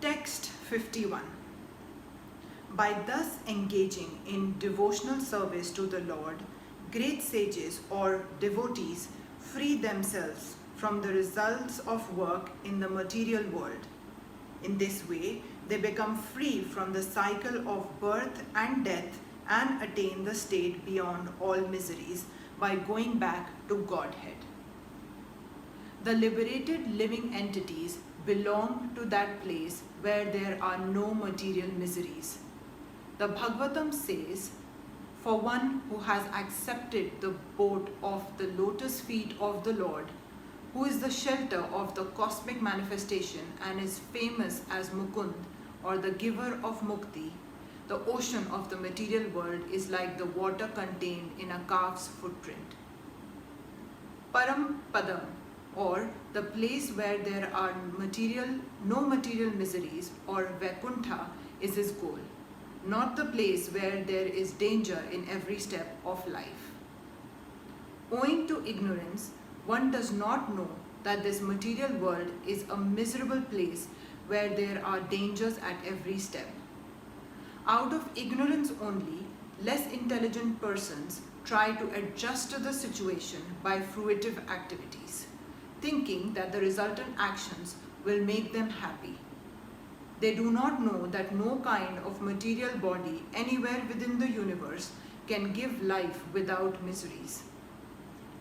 Text 51. By thus engaging in devotional service to the Lord, great sages or devotees free themselves from the results of work in the material world. In this way, they become free from the cycle of birth and death and attain the state beyond all miseries by going back to Godhead. The liberated living entities belong to that place where there are no material miseries. The Bhagavatam says, for one who has accepted the boat of the lotus feet of the Lord, who is the shelter of the cosmic manifestation and is famous as Mukund, or the giver of Mukti, the ocean of the material world is like the water contained in a calf's footprint. Param Padam, or the place where there are no material miseries, or Vaikuntha, is his goal, not the place where there is danger in every step of life. Owing to ignorance, one does not know that this material world is a miserable place where there are dangers at every step. Out of ignorance only, less intelligent persons try to adjust to the situation by fruitive activities, thinking that the resultant actions will make them happy. They do not know that no kind of material body anywhere within the universe can give life without miseries.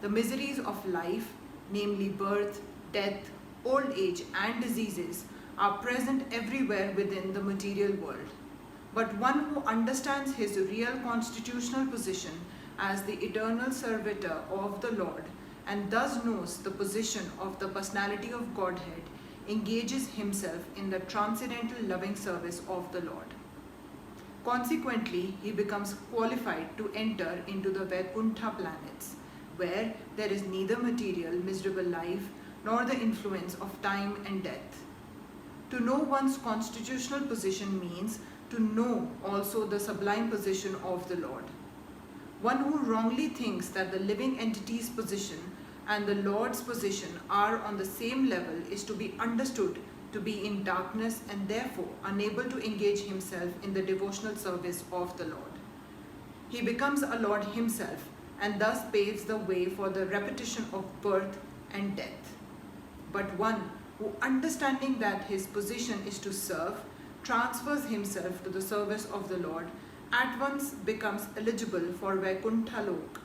The miseries of life, namely birth, death, old age, and diseases, are present everywhere within the material world. But one who understands his real constitutional position as the eternal servitor of the Lord and thus knows the position of the personality of Godhead, engages himself in the transcendental loving service of the Lord. Consequently, he becomes qualified to enter into the Vaikuntha planets, where there is neither material, miserable life, nor the influence of time and death. To know one's constitutional position means to know also the sublime position of the Lord. One who wrongly thinks that the living entity's position and the Lord's position are on the same level is to be understood to be in darkness and therefore unable to engage himself in the devotional service of the Lord. He becomes a Lord himself and thus paves the way for the repetition of birth and death. But one who, understanding that his position is to serve, transfers himself to the service of the Lord, at once becomes eligible for Vaikuntha Lok.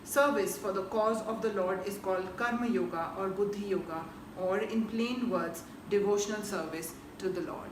Service for the cause of the Lord is called Karma Yoga or Buddhi Yoga, or in plain words, devotional service to the Lord.